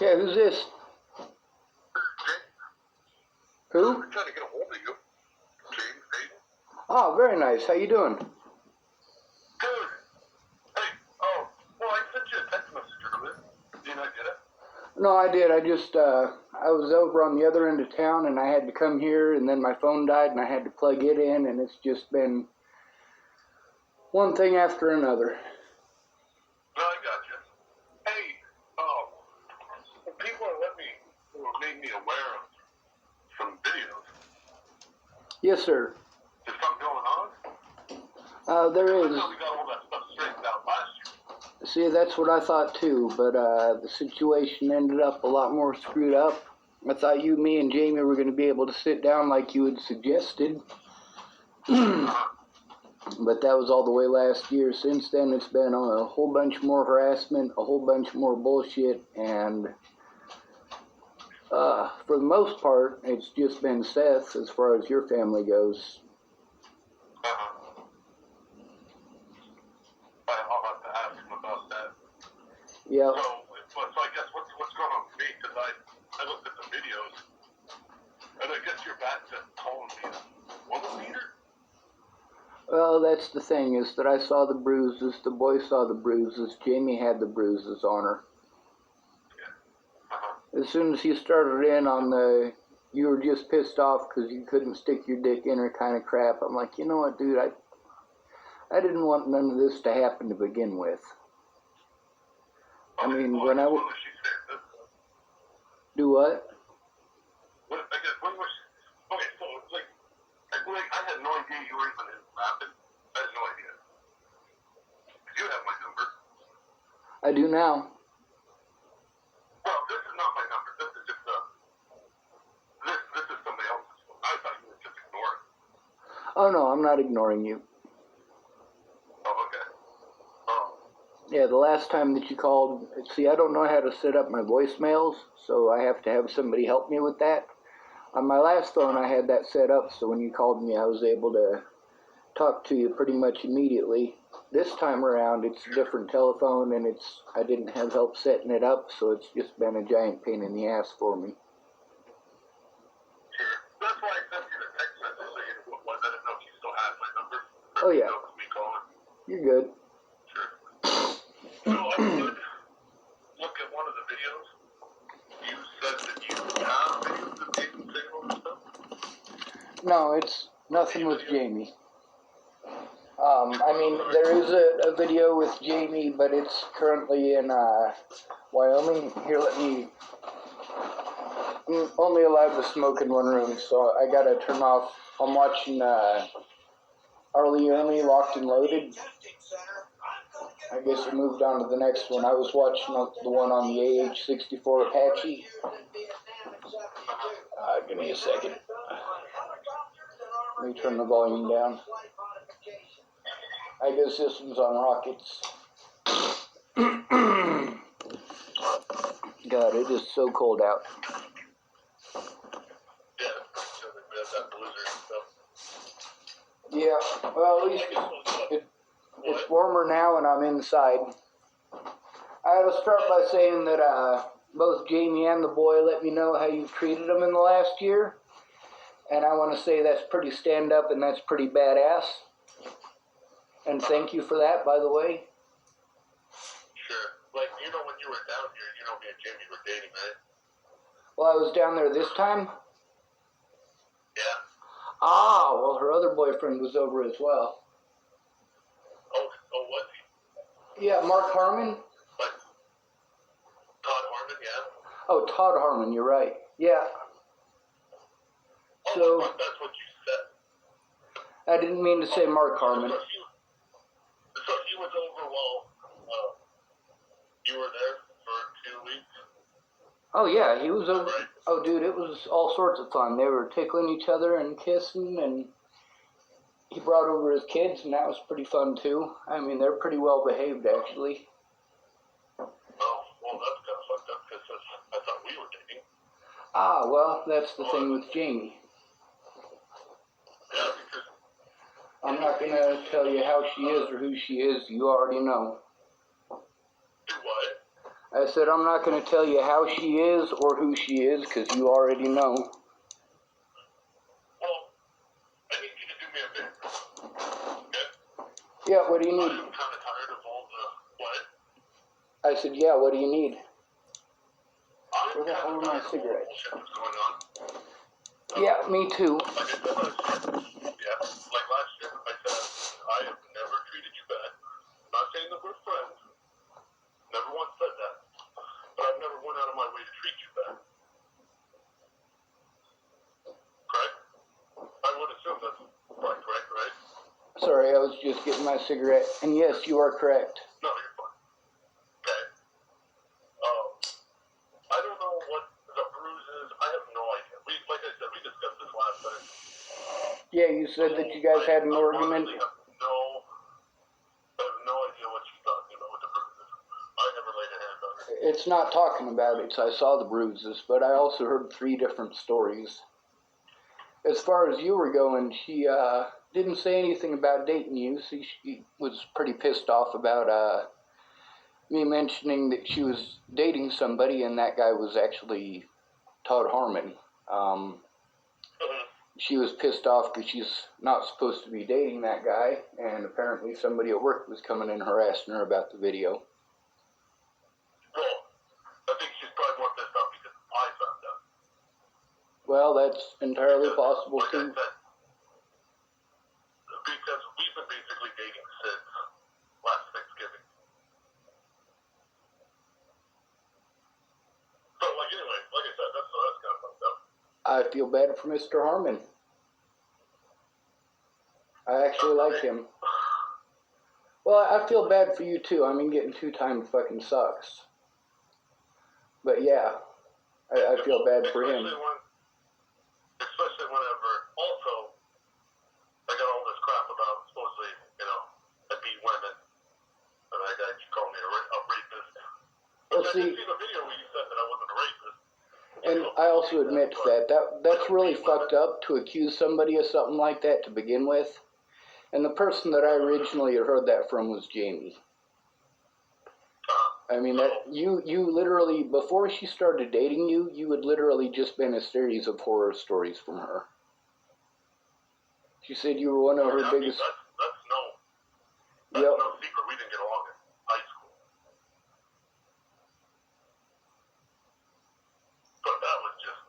Yeah, who's this? Who? I'm trying to get a hold of you. James Payton. Oh, very nice. How you doing? Good. Hey, oh, well, I sent you a text message earlier. Did you not get it? No, I did. I was over on the other end of town and I had to come here and then my phone died and I had to plug it in and it's just been one thing after another. No, I got you. Hey, people made me aware of some videos. Yes, sir. Is something going on? There I is. thought we got all that stuff straightened out last year. See, that's what I thought too, but the situation ended up a lot more screwed up. I thought you, me, and Jamie were going to be able to sit down like you had suggested. But that was all the way last year. Since then, it's been a whole bunch more harassment, a whole bunch more bullshit, and for the most part, it's just been Seth as far as your family goes. I'll have to ask him about that. Yeah. So I guess what's going on with me, because I looked at the videos, and I guess you're back to calling me a woman beater? Well, that's the thing, is that I saw the bruises, the boy saw the bruises, Jamie had the bruises on her. Yeah. As soon as you started in on you were just pissed off because you couldn't stick your dick in her kind of crap, I'm like, you know what, dude, I didn't want none of this to happen to begin with. I mean, when I was she saying this? Do what? When was she? Okay, so I had no idea you were even in rapping. I had no idea. You have my number. I do now. Well, this is not my number. This is just this is somebody else's phone. I thought you were just ignoring. Oh no, I'm not ignoring you. Oh, okay. Oh. Yeah, the last time that you called, see, I don't know how to set up my voicemails, so I have to have somebody help me with that. On my last phone, I had that set up, so when you called me, I was able to talk to you pretty much immediately. This time around, it's a different telephone, and I didn't have help setting it up, so it's just been a giant pain in the ass for me. Sure. That's why I sent you the text message saying what was. I didn't know if you still had my number. Oh, yeah. Me calling. You're good. Sure. So I did look at one of the videos. You said that you have videos of Jason single and stuff? No, it's nothing with Jamie. I mean, there is a video with Jamie, but it's currently in Wyoming. Here, I'm only allowed to smoke in one room, so I gotta turn off. I'm watching Arlie Ernie, Locked and Loaded. I guess I moved on to the next one. I was watching the one on the AH-64 Apache. Give me a second. Let me turn the volume down. I guess this one's on rockets. God, it is so cold out. Yeah, so that blizzard and stuff. Yeah, well, at least it's warmer now and I'm inside. I gotta start by saying that both Jamie and the boy let me know how you've treated them in the last year. And I want to say that's pretty stand-up and that's pretty badass. And thank you for that, by the way. Sure. Like, when you were down here, me and Jamie were dating, right? Well, I was down there this time? Yeah. Ah, well, her other boyfriend was over as well. Oh, was he? Yeah, Mark Harmon? Like, Todd Harmon, yeah? Oh, Todd Harmon, you're right. Yeah. Oh, so, that's what you said. I didn't mean to say Mark Harmon. So he was over while you were there for 2 weeks? Oh, yeah, he was over. Right. Oh, dude, it was all sorts of fun. They were tickling each other and kissing, and he brought over his kids, and that was pretty fun, too. I mean, they're pretty well behaved, actually. Oh, well, that's kind of fucked up, because I thought we were dating. Ah, well, that's the thing with Jamie. Yeah, because... I'm not going to tell you how she is or who she is. You already know. Do what? I said I'm not going to tell you how she is or who she is because you already know. Well, I need you to do me a favor. Okay? Yeah, what do you I need? am kind of tired of all the what? I said, yeah, what do you need? I'm Where the kind hell of are my tired of all the cigarettes? bullshit that's going on. Yeah, me too. Like I said last year, yeah, like last year, I said, I have never treated you bad. I'm not saying that we're friends. Never once said that. But I've never went out of my way to treat you bad. Correct? I would assume that's probably correct, right? Sorry, I was just getting my cigarette. And yes, you are correct. No, you're fine. Okay. I don't know what the bruise is. I have no idea. Like I said, we discussed this last time. Yeah, you said that you guys had an argument. I have no idea what she's talking about with the bruises. I never laid a hand on her. It's not talking about it, so I saw the bruises, but I also heard 3 different stories. As far as you were going, she didn't say anything about dating you, so she was pretty pissed off about me mentioning that she was dating somebody, and that guy was actually Todd Harmon. She was pissed off because she's not supposed to be dating that guy, and apparently somebody at work was coming in harassing her about the video. Well, I think she's probably more pissed off because I found out. Well, that's entirely possible Like I too. said, because we've been basically dating since last Thanksgiving. So, like, anyway, like I said, that's kind of fucked up. I feel bad for Mr. Harmon. I actually like him. Well, I feel bad for you too. I mean, getting 2-time fucking sucks. But yeah, I feel bad for him. Especially whenever, also, I got all this crap about supposedly, I beat women, and you called me a rapist. Well, I see, did see the video where you said that I wasn't a rapist. and I also admit that's really fucked up to accuse somebody of something like that to begin with. And the person that I originally heard that from was Jamie. I mean, that you literally, before she started dating you, you had literally just been a series of horror stories from her. She said you were one of her biggest... That's no secret. We didn't get along in high school. But that was just,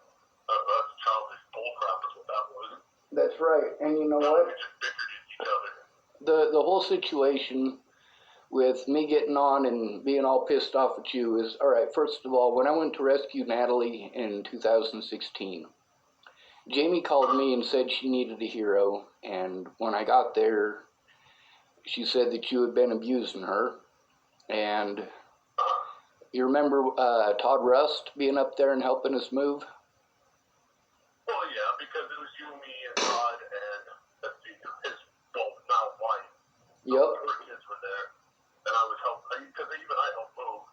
that's childish bullcrap is what that was. That's right. And you know what? We just bickered at each other. The whole situation with me getting on and being all pissed off at you is, alright, first of all, when I went to rescue Natalie in 2016, Jamie called me and said she needed a hero, and when I got there, she said that you had been abusing her, and you remember Todd Rust being up there and helping us move? Well, yeah, because it was you, me, and Todd, and his now wife. Yep. Her kids were there. And I was helping, because even I helped move.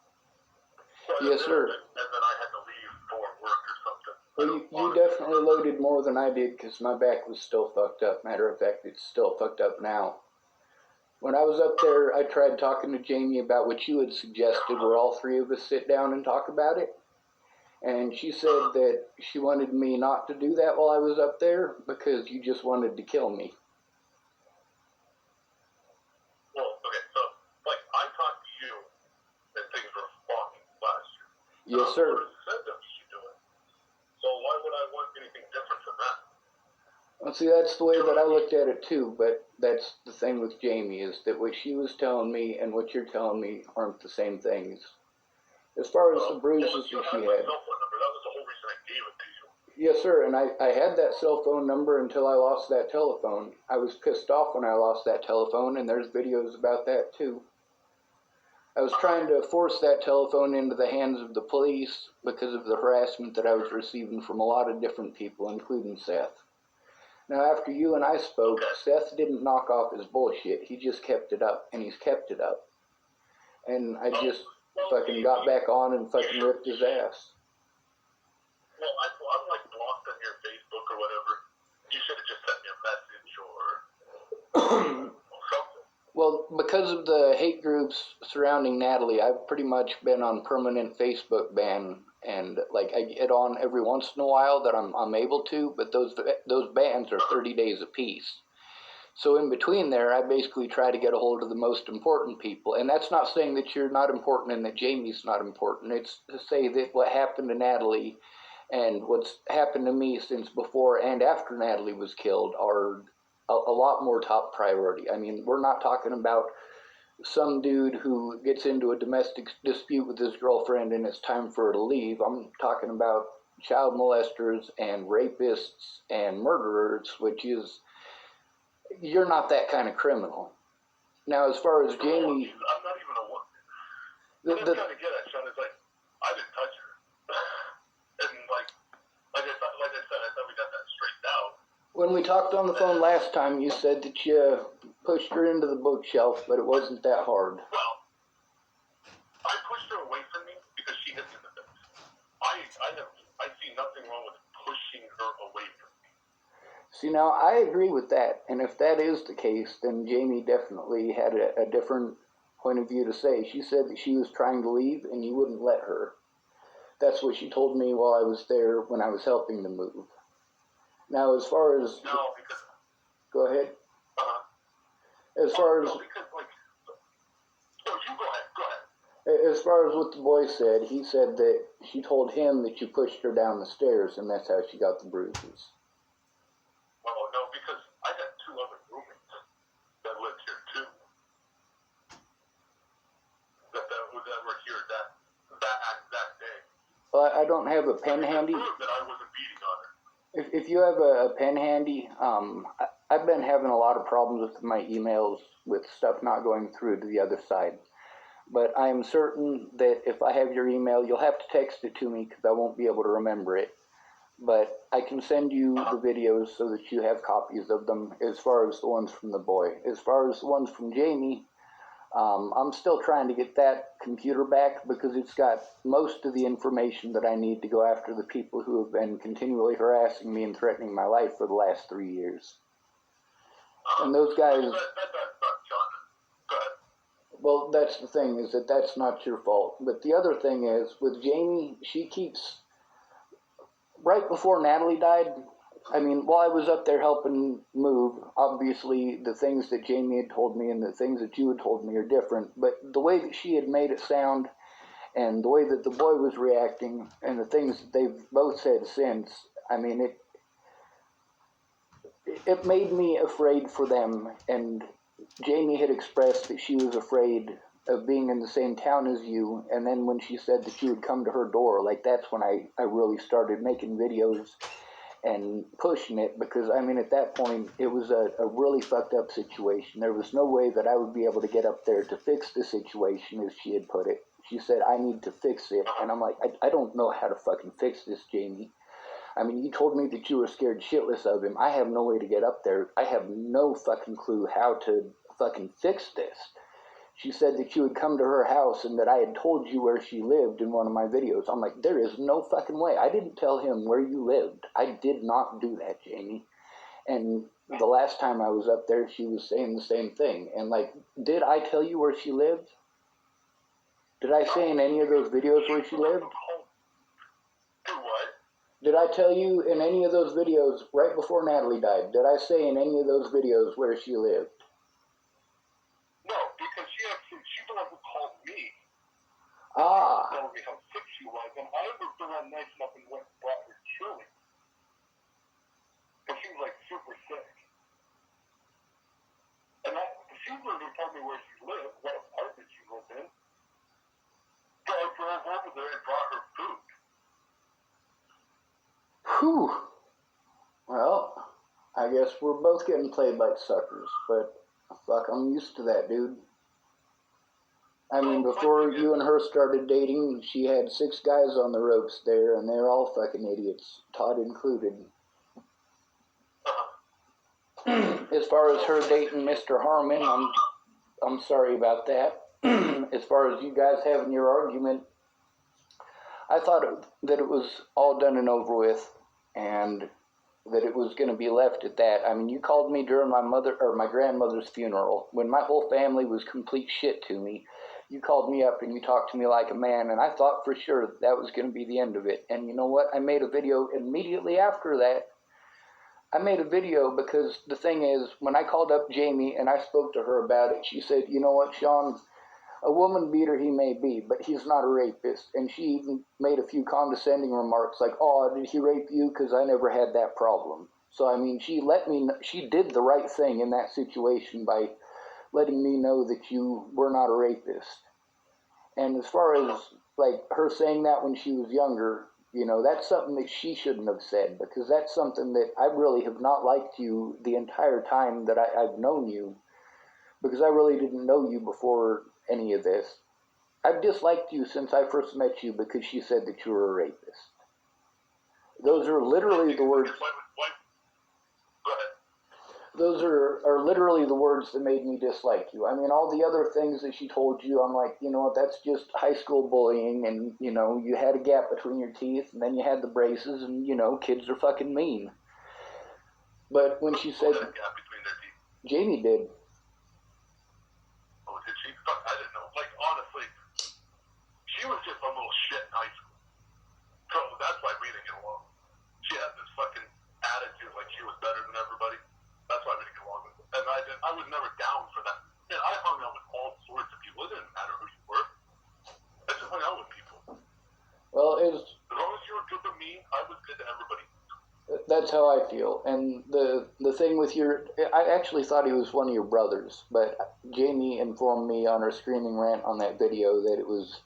So yes, sir. And then I had to leave for work or something. Well, you definitely loaded more than I did because my back was still fucked up. Matter of fact, it's still fucked up now. When I was up there, I tried talking to Jamie about what you had suggested, where all 3 of us sit down and talk about it. And she said that she wanted me not to do that while I was up there because you just wanted to kill me. Well, okay, so, like, I talked to you and things were fine last year. Yes, sir. Said that we should do it. So why would I want anything different from that? Well, see, that's the way that I looked at it too, but that's the thing with Jamie, is that what she was telling me and what you're telling me aren't the same things. As far as the bruises that she had. That was the whole reason I gave it to you. Yes, sir, and I had that cell phone number until I lost that telephone. I was pissed off when I lost that telephone, and there's videos about that too. I was trying to force that telephone into the hands of the police because of the harassment that I was receiving from a lot of different people, including Seth. Now, after you and I spoke, Seth didn't knock off his bullshit. He just kept it up, and he's kept it up. And I just fucking got back on and fucking ripped his ass. Well, I'm like blocked on your Facebook or whatever. You should have just sent me a message or something. Well, because of the hate groups surrounding Natalie, I've pretty much been on permanent Facebook ban, and like I get on every once in a while that I'm able to, but those bans are 30 days apiece. So in between there, I basically try to get a hold of the most important people, and that's not saying that you're not important and that Jamie's not important. It's to say that what happened to Natalie and what's happened to me since before and after Natalie was killed are a lot more top priority. I mean, we're not talking about some dude who gets into a domestic dispute with his girlfriend and it's time for her to leave. I'm talking about child molesters and rapists and murderers, which is, you're not that kind of criminal. Now, as far as Jamie, I'm not even a one. What I'm trying to get at, Sean, is like, I didn't touch her. And like I said, I thought we got that straightened out. when we talked on the phone last time, you said that you pushed her into the bookshelf, but it wasn't that hard. Well, I pushed her away from me because she hit me in the face. I see nothing wrong with pushing her away from me. See, now, I agree with that, and if that is the case, then Jamie definitely had a different point of view to say. She said that she was trying to leave, and you wouldn't let her. That's what she told me while I was there when I was helping to move. Now, as far as... No, because... Go ahead. Uh-huh. As far as... No, because, like... No, you go ahead. As far as what the boy said, he said that she told him that you pushed her down the stairs, and that's how she got the bruises. Well, no, because I got 2 other roommates that lived here, too. That were here that day. Well, I don't have a pen handy. That I wasn't beating on her. If you have a pen handy, I've been having a lot of problems with my emails with stuff not going through to the other side. But I am certain that if I have your email, you'll have to text it to me because I won't be able to remember it. But I can send you the videos so that you have copies of them as far as the ones from the boy. As far as the ones from Jamie, I'm still trying to get that computer back because it's got most of the information that I need to go after the people who have been continually harassing me and threatening my life for the last 3 years. And those guys... That's not John. Go ahead. Well, that's the thing, is that that's not your fault. But the other thing is, with Jamie, she keeps... Right before Natalie died, I mean, while I was up there helping move, obviously the things that Jamie had told me and the things that you had told me are different, but the way that she had made it sound and the way that the boy was reacting and the things that they've both said since, I mean, it made me afraid for them. And Jamie had expressed that she was afraid of being in the same town as you, and then when she said that you would come to her door, like, that's when I really started making videos and pushing it, because, I mean, at that point, it was a really fucked up situation. There was no way that I would be able to get up there to fix the situation, as she had put it. She said, I need to fix it, and I'm like, I don't know how to fucking fix this, Jamie. I mean, you told me that you were scared shitless of him. I have no way to get up there. I have no fucking clue how to fucking fix this. She said that you had come to her house and that I had told you where she lived in one of my videos. I'm like, there is no fucking way. I didn't tell him where you lived. I did not do that, Jamie. And the last time I was up there, she was saying the same thing. And, like, did I tell you where she lived? Did I say in any of those videos where she lived? Do what? Did I tell you in any of those videos right before Natalie died? Did I say in any of those videos where she lived? No, because she's the one who called me. Ah. She told me how sick she was, and I was the one nice enough and went and brought her chili. Because she was, like, super sick. And she was the one who told me where she lived, what apartment she lived in. So I drove over there and brought her food. Whew. Well, I guess we're both getting played like suckers, but fuck, I'm used to that, dude. I mean, before you and her started dating, she had 6 guys on the ropes there, and they're all fucking idiots, Todd included. As far as her dating Mr. Harmon, I'm sorry about that. As far as you guys having your argument, I thought that it was all done and over with, and that it was going to be left at that. I mean, you called me during my grandmother's funeral when my whole family was complete shit to me. You called me up and you talked to me like a man, and I thought for sure that was going to be the end of it. And you know what? I made a video immediately after that. I made a video because the thing is, when I called up Jamie and I spoke to her about it, she said, you know what, Sean, a woman beater he may be, but he's not a rapist. And she even made a few condescending remarks like, oh, did he rape you? Because I never had that problem. So, I mean, she did the right thing in that situation by letting me know that you were not a rapist. And as far as, like, her saying that when she was younger, you know, that's something that she shouldn't have said, because that's something that I really have not liked you the entire time that I've known you, because I really didn't know you before any of this. I've disliked you since I first met you because she said that you were a rapist. Those are literally the words. Go ahead. Those are literally the words that made me dislike you. I mean, all the other things that she told you, I'm like, you know what, that's just high school bullying, and, you know, you had a gap between your teeth, and then you had the braces, and, you know, kids are fucking mean. But when she said... Who had a gap between their teeth? Jamie did. Oh, did she? Fuck, I didn't know. Like, honestly, she was just a little shit in high school. So that's why we didn't get along. She had this fucking attitude like she was better than everybody. That's why we didn't get along with it. And I was never down for that. Man, I hung out with all sorts of people. It didn't matter who you were. I just hung out with people. Well, as long as you were good to me, I was good to everybody. That's how I feel. And the thing with I actually thought he was one of your brothers, but Jamie informed me on her screaming rant on that video that it was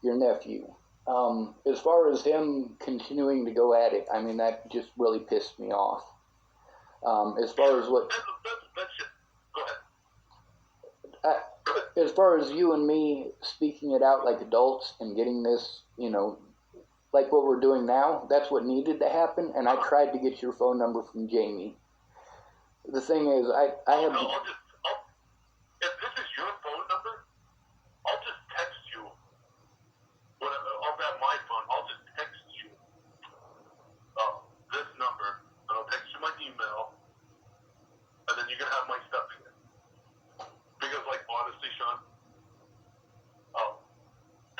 your nephew. As far as him continuing to go at it, I mean, that just really pissed me off. As far as what... Go ahead. As far as you and me speaking it out like adults and getting this, you know, like what we're doing now, that's what needed to happen, and I tried to get your phone number from Jamie. The thing is, I have... No, if this is your phone number, I'll just text you. I'll grab my phone, I'll just text you this number, and I'll text you my email, and then you can have my stuff again. Because, like, honestly, Sean,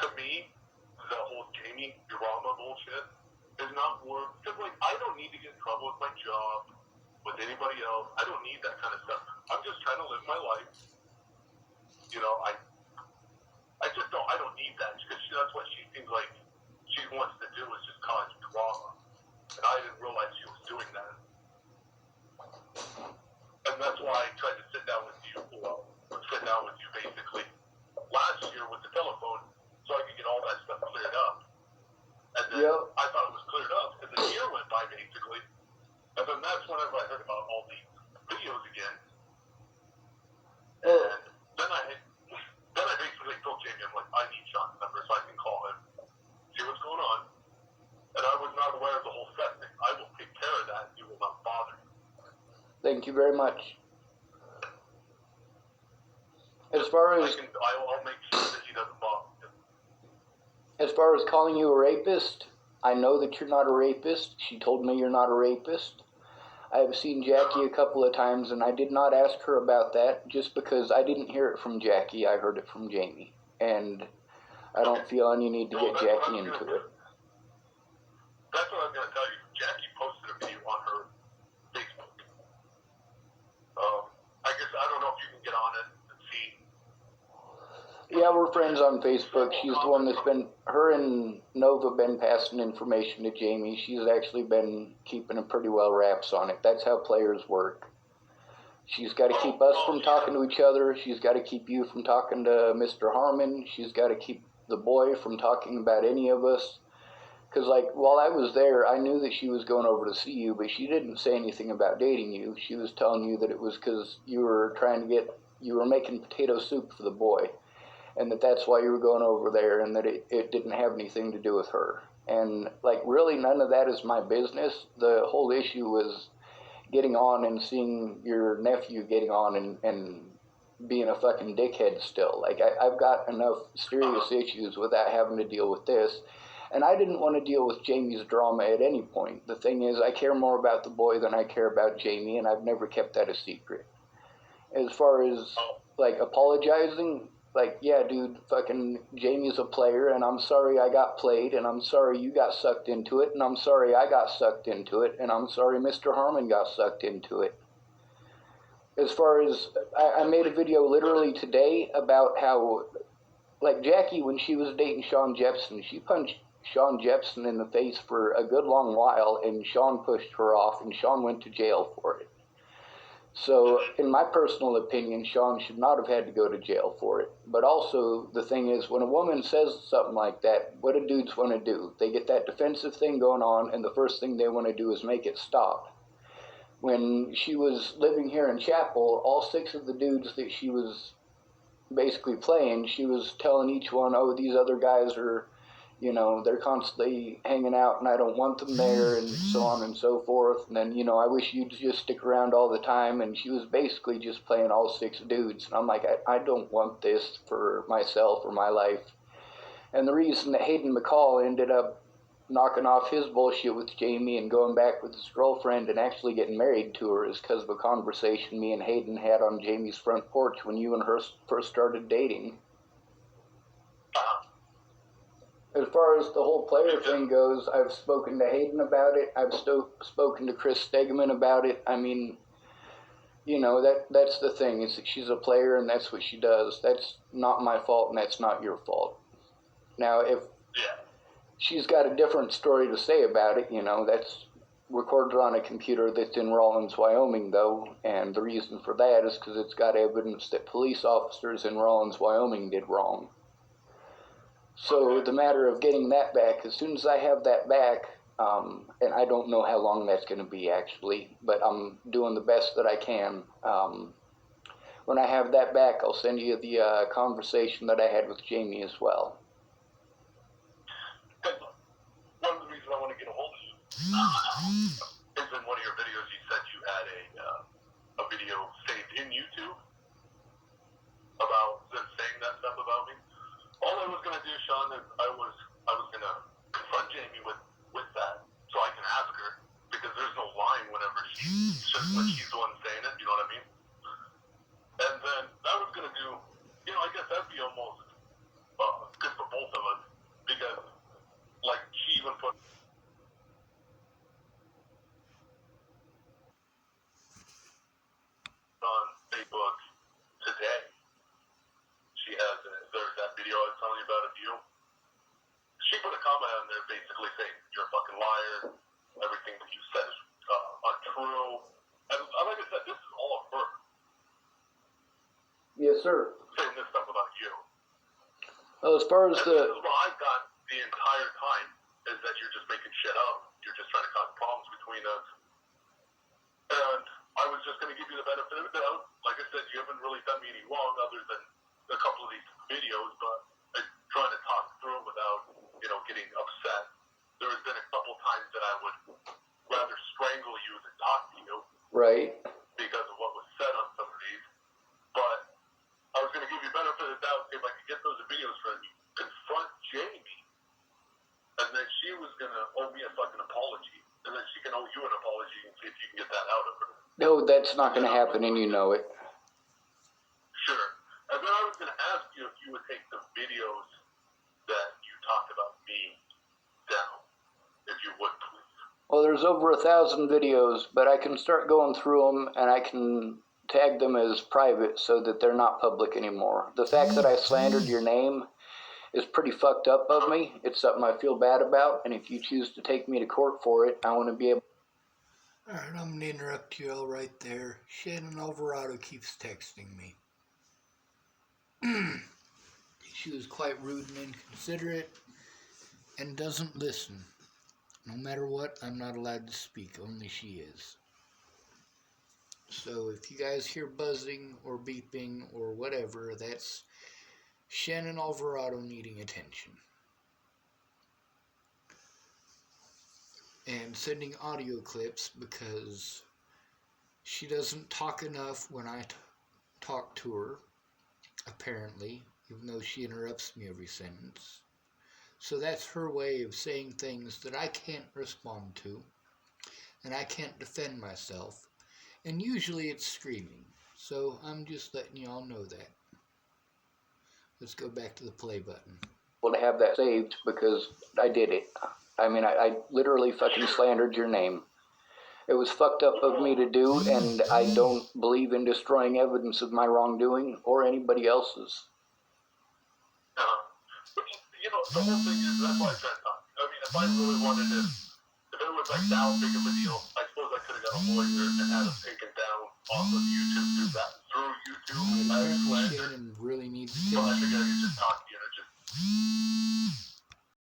to me, the whole Jamie drama bullshit is not worth, because, like, I don't need to get in trouble with my job, with anybody else. I don't need that kind of stuff. I'm just trying to live my life. You know, I don't need that, because that's what she seems like she wants to do, is just cause drama. And I didn't realize she was doing that. And that's why I tried to sit down with you basically last year with the telephone, so I could get all that stuff cleared up. And then I thought it was cleared up, and the year went by basically. And then that's whenever I heard about all these videos again. And then I basically told Jamie, I'm like, I need Sean's number so I can call him, see what's going on. And I was not aware of the whole set thing. I will take care of that. You will not bother me. Thank you very much. As far as... I'll make sure that he doesn't bother me. As far as calling you a rapist, I know that you're not a rapist. She told me you're not a rapist. I have seen Jackie a couple of times, and I did not ask her about that just because I didn't hear it from Jackie. I heard it from Jamie. And I don't feel any need to get Jackie into it. That's what I was going to tell you. Jackie posted a video on her Facebook. I guess, I don't know if you can get on it and see. Yeah, we're friends on Facebook. She's the one that's been, her and Nova been passing information to Jamie. She's actually been keeping a pretty well wraps on it. That's how players work. She's got to keep us from talking to each other. She's got to keep you from talking to Mr. Harmon. She's got to keep the boy from talking about any of us. Because, like, while I was there, I knew that she was going over to see you, but she didn't say anything about dating you. She was telling you that it was because you were you were making potato soup for the boy, and that's why you were going over there, and that it didn't have anything to do with her. And, like, really none of that is my business. The whole issue was getting on and seeing your nephew getting on and being a fucking dickhead still. Like, I've got enough serious issues without having to deal with this. And I didn't want to deal with Jamie's drama at any point. The thing is, I care more about the boy than I care about Jamie, and I've never kept that a secret. As far as, like, apologizing, like, yeah, dude, fucking Jamie's a player, and I'm sorry I got played, and I'm sorry you got sucked into it, and I'm sorry I got sucked into it, and I'm sorry Mr. Harmon got sucked into it. As far as, I made a video literally today about how, like, Jackie, when she was dating Sean Jepson, she punched Sean Jepson in the face for a good long while, and Sean pushed her off, and Sean went to jail for it. So, in my personal opinion, Sean should not have had to go to jail for it. But also, the thing is, when a woman says something like that, what do dudes want to do? They get that defensive thing going on, and the first thing they want to do is make it stop. When she was living here in Chapel, all 6 of the dudes that she was basically playing, she was telling each one, oh, these other guys are, you know, they're constantly hanging out and I don't want them there, and so on and so forth. And then, you know, I wish you'd just stick around all the time. And she was basically just playing all 6 dudes. And I'm like, I don't want this for myself or my life. And the reason that Hayden McCall ended up knocking off his bullshit with Jamie and going back with his girlfriend and actually getting married to her is because of a conversation me and Hayden had on Jamie's front porch when you and her first started dating. As far as the whole player thing goes, I've spoken to Hayden about it. I've spoken to Chris Stegman about it. I mean, you know, that's the thing, is that she's a player and that's what she does. That's not my fault and that's not your fault. Now, if she's got a different story to say about it, you know, that's recorded on a computer that's in Rawlins, Wyoming, though, and the reason for that is because it's got evidence that police officers in Rawlins, Wyoming did wrong. So the matter of getting that back, as soon as I have that back, and I don't know how long that's going to be actually, but I'm doing the best that I can. When I have that back, I'll send you the conversation that I had with Jamie as well. One of the reasons I want to get a hold of you is in one of your videos you said you had a video saved in YouTube about saying that stuff about me. All I was gonna do, Sean, is I was gonna confront Jamie with that, so I can ask her, because there's no lying whenever she's the one saying it. You know what I mean? And then I was gonna do, you know, I guess that'd be almost good for both of us, because like she even put on Facebook today. She has there's that video I was telling you about of you. She put a comment on there basically saying you're a fucking liar. Everything that you said is untrue. And like I said, this is all of her. Yes, sir. Saying this stuff about you. Well, as far as this is what I've got the entire time, is that you're just making shit up. You're just trying to cause problems between us. And I was just going to give you the benefit of the doubt. Like I said, you haven't really done me any wrong other than a couple of these videos, but I'm trying to talk through it without, you know, getting upset. There has been a couple times that I would rather strangle you than talk to you. Right. Because of what was said on some of these. But I was going to give you benefit of the doubt if I could get those videos from you, confront Jamie, and then she was going to owe me a fucking apology. And then she can owe you an apology and see if you can get that out of her. No, that's not going to happen, and you know it. Sure. And then I was going to ask you if you would take the videos that you talked about me down. If you would, please. Well, there's over 1,000 videos, but I can start going through them, and I can tag them as private so that they're not public anymore. The fact that I slandered your name is pretty fucked up of me. It's something I feel bad about, and if you choose to take me to court for it, I want to be able... Alright, I'm going to interrupt you all right there. Shannon Alvarado keeps texting me. She was quite rude and inconsiderate, and doesn't listen. No matter what, I'm not allowed to speak, only she is. So if you guys hear buzzing or beeping or whatever, that's Shannon Alvarado needing attention. And sending audio clips because she doesn't talk enough when I talk to her, apparently, even though she interrupts me every sentence. So that's her way of saying things that I can't respond to, and I can't defend myself, and usually it's screaming. So I'm just letting y'all know that. Let's go back to the play button. Well, to have that saved because I did it. I mean, I literally fucking slandered your name. It was fucked up of me to do, and I don't believe in destroying evidence of my wrongdoing or anybody else's. But you know, the whole thing is that's why I said, I mean, if I really wanted to, if it was like that big of a deal, I suppose I could have got a lawyer and had him taken down off of YouTube through YouTube. Shannon really needs So I attention. figured I could just talk to you and just